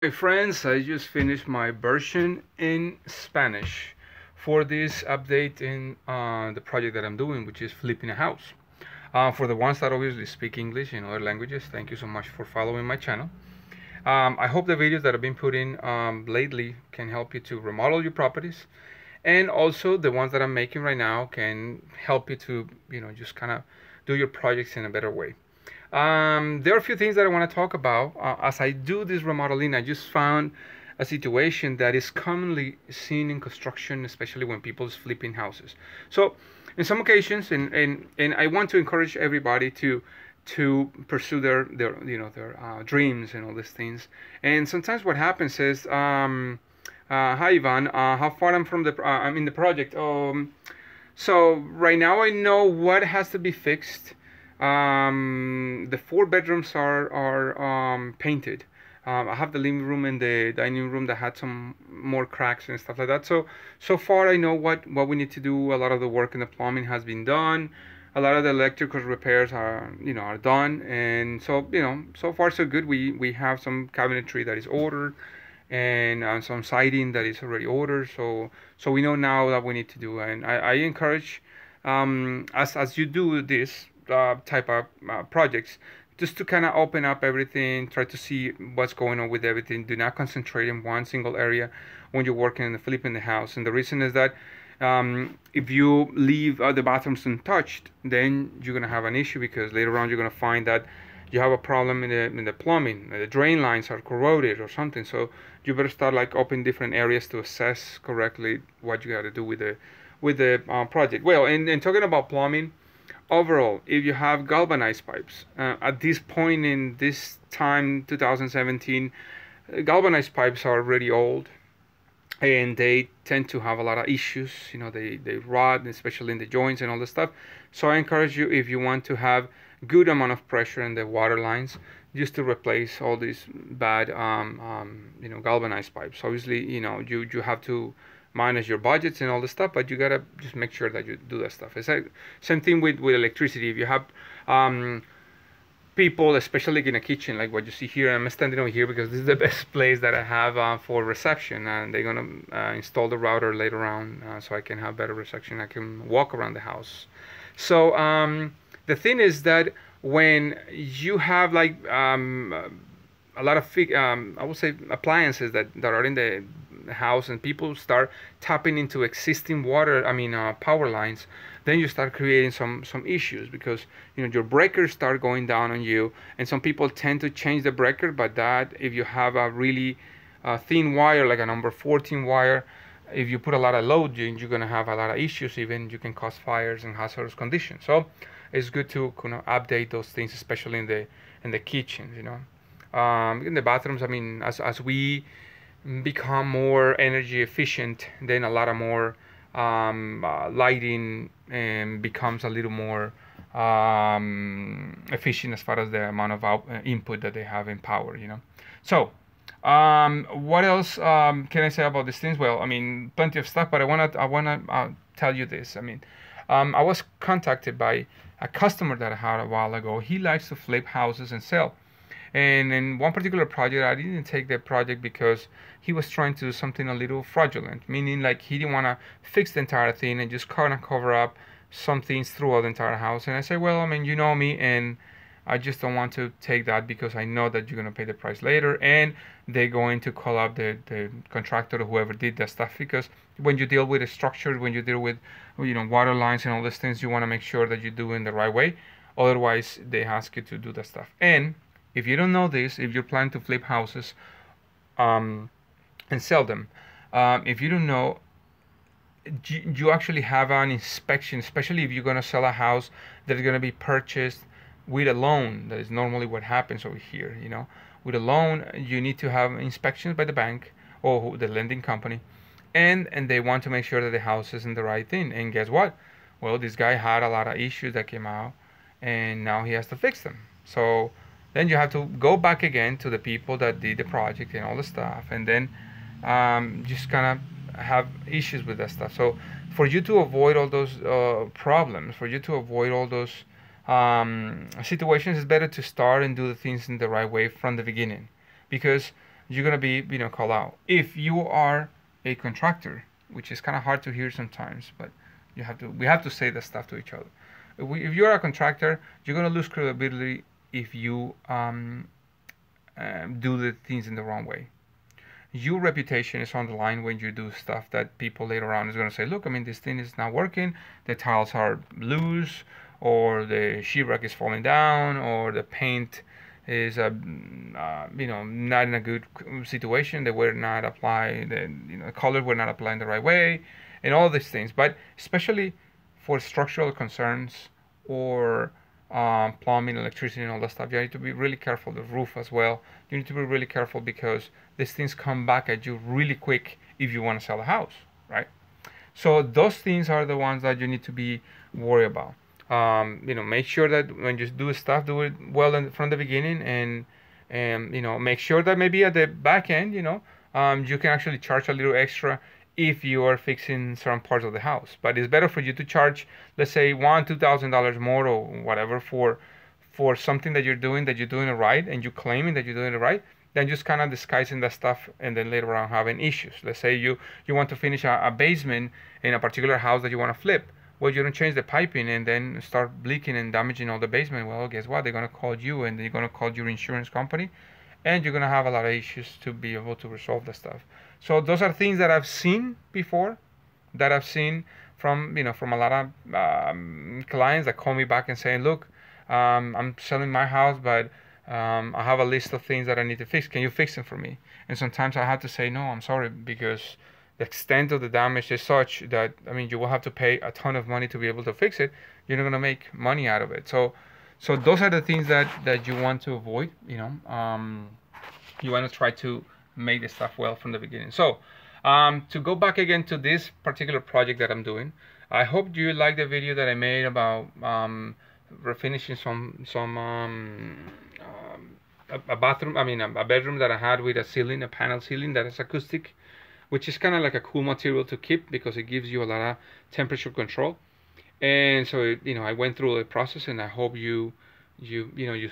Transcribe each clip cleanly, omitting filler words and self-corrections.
My friends, I just finished my version in Spanish for this update in the project that I'm doing, which is flipping a house. For the ones that obviously speak English in other languages, thank you so much for following my channel. I hope the videos that I've been putting lately can help you to remodel your properties, and also the ones that I'm making right now can help you to, just kind of do your projects in a better way. There are a few things that I want to talk about. As I do this remodeling, I just found a situation that is commonly seen in construction, especially when people are flipping houses. So, in some occasions, and I want to encourage everybody to pursue their dreams and all these things. And sometimes what happens is, hi Ivan, how far I'm in the project. So right now I know what has to be fixed. The four bedrooms are painted. I have the living room and the dining room that had some more cracks and stuff like that. So far I know what we need to do. A lot of the work in the plumbing has been done. A lot of the electrical repairs are done, and so far so good. We have some cabinetry that is ordered, and some siding that is already ordered. So we know now that we need to do. And I encourage, as you do this type of projects, just to kind of open up everything, try to see what's going on with everything. Do not concentrate in one single area when you're working and flipping the house. And the reason is that if you leave the bathrooms untouched, then you're gonna have an issue, because later on you're gonna find that you have a problem in the plumbing. The drain lines are corroded or something. So you better start like opening different areas to assess correctly what you got to do with the project. Well, and talking about plumbing, overall, if you have galvanized pipes, at this point in this time, 2017, galvanized pipes are really old, and they tend to have a lot of issues. They rot, especially in the joints and all this stuff. So I encourage you, if you want to have good amount of pressure in the water lines, just to replace all these bad galvanized pipes. Obviously, you have to manage your budgets and all this stuff, but you gotta just make sure that you do that stuff. It's like same thing with electricity. If you have people, especially in a kitchen, like what you see here. I'm standing over here because this is the best place that I have for reception, and they're gonna install the router later on, so I can have better reception. I can walk around the house. So the thing is that when you have like a lot of I would say appliances that are in the house, and people start tapping into existing power lines, then you start creating some issues, because your breakers start going down on you. And some people tend to change the breaker, but that, if you have a really thin wire, like a number 14 wire, if you put a lot of load, you're going to have a lot of issues. Even you can cause fires and hazardous conditions. So it's good to update those things, especially in the kitchens. In the bathrooms, as we become more energy efficient, then a lot of more lighting becomes a little more efficient as far as the amount of input that they have in power. So what else can I say about these things? Well, plenty of stuff, but I wanna tell you this. I was contacted by a customer that I had a while ago. He likes to flip houses and sell. And in one particular project, I didn't take that project because he was trying to do something a little fraudulent, meaning like he didn't want to fix the entire thing and just kind of cover up some things throughout the entire house. And I said, well, you know me, and I just don't want to take that, because I know that you're going to pay the price later, and they're going to call up the contractor or whoever did that stuff. Because when you deal with a structure, when you deal with water lines and all these things, you want to make sure that you do it in the right way. Otherwise, they ask you to do that stuff. And if you don't know this, if you're planning to flip houses and sell them, if you don't know, you actually have an inspection, especially if you're going to sell a house that is going to be purchased with a loan. That is normally what happens over here. With a loan, you need to have inspections by the bank or the lending company, and they want to make sure that the house is in the right thing. And guess what? Well, this guy had a lot of issues that came out, and now he has to fix them. So then you have to go back again to the people that did the project and all the stuff, and then just kind of have issues with that stuff. So for you to avoid all those problems, for you to avoid all those situations, it's better to start and do the things in the right way from the beginning, because you're gonna be, called out. If you are a contractor, which is kind of hard to hear sometimes, but we have to say that stuff to each other. If you're a contractor, you're gonna lose credibility if you do the things in the wrong way. Your reputation is on the line when you do stuff that people later on is going to say, look, I mean, this thing is not working, the tiles are loose, or the sheetrock is falling down, or the paint is not in a good situation, they were not applied, the colors were not applied in the right way, and all these things. But especially for structural concerns or plumbing, electricity, and all that stuff, you need to be really careful. The roof as well, you need to be really careful, because these things come back at you really quick if you want to sell a house, right? So those things are the ones that you need to be worried about. Make sure that when you do stuff, do it well from the beginning, and make sure that maybe at the back end, you can actually charge a little extra if you are fixing certain parts of the house. But it's better for you to charge, let's say, $1,000-$2,000 more or whatever for something that you're doing it right, and you claiming that you're doing it right, than just kind of disguising that stuff and then later on having issues. Let's say you want to finish a basement in a particular house that you want to flip. Well, you don't change the piping and then start leaking and damaging all the basement. Well, guess what? They're going to call you, and they're going to call your insurance company, and you're going to have a lot of issues to be able to resolve the stuff. So those are things that I've seen before, that I've seen from a lot of clients that call me back and saying, look, I'm selling my house, but I have a list of things that I need to fix. Can you fix them for me? And sometimes I have to say, no, I'm sorry, because the extent of the damage is such that, I mean, you will have to pay a ton of money to be able to fix it. You're not going to make money out of it. So those are the things that you want to avoid. You want to try to make the stuff well from the beginning. So to go back again to this particular project that I'm doing, I hope you like the video that I made about refinishing a bathroom, a bedroom that I had with a panel ceiling that is acoustic, which is kind of like a cool material to keep because it gives you a lot of temperature control. And so I went through the process, and I hope you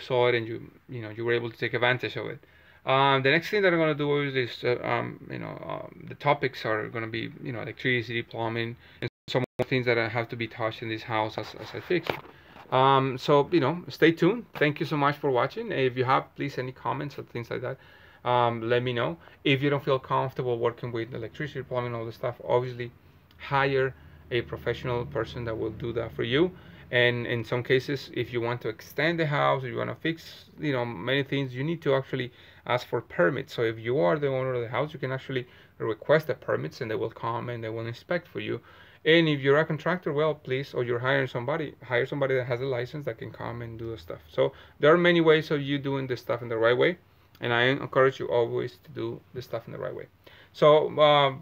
saw it, and you were able to take advantage of it. The next thing that I'm going to do is the topics are going to be electricity, plumbing, and some things that have to be touched in this house as I fix it. So stay tuned. Thank you so much for watching. If you have, please, any comments or things like that, let me know. If you don't feel comfortable working with electricity, plumbing, all this stuff, obviously hire a professional person that will do that for you. And in some cases, if you want to extend the house, or you want to fix many things, you need to actually ask for permits. So if you are the owner of the house, you can actually request the permits, and they will come and they will inspect for you. And if you're a contractor, well, please, or you're hiring somebody, hire somebody that has a license that can come and do the stuff. So there are many ways of you doing this stuff in the right way, and I encourage you always to do this stuff in the right way. So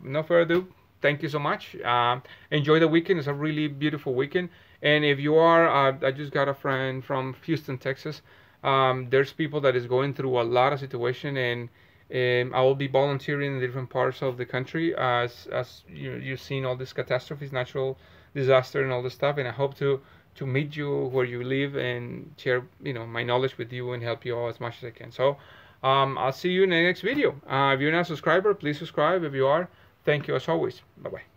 no further ado, thank you so much. Enjoy the weekend. It's a really beautiful weekend. And if you are, I just got a friend from Houston, Texas. There's people that is going through a lot of situation, and I will be volunteering in different parts of the country as you've seen all these catastrophes, natural disaster, and all this stuff. And I hope to meet you where you live and share my knowledge with you and help you all as much as I can. So I'll see you in the next video. If you're not a subscriber, please subscribe. If you are, thank you as always. Bye bye.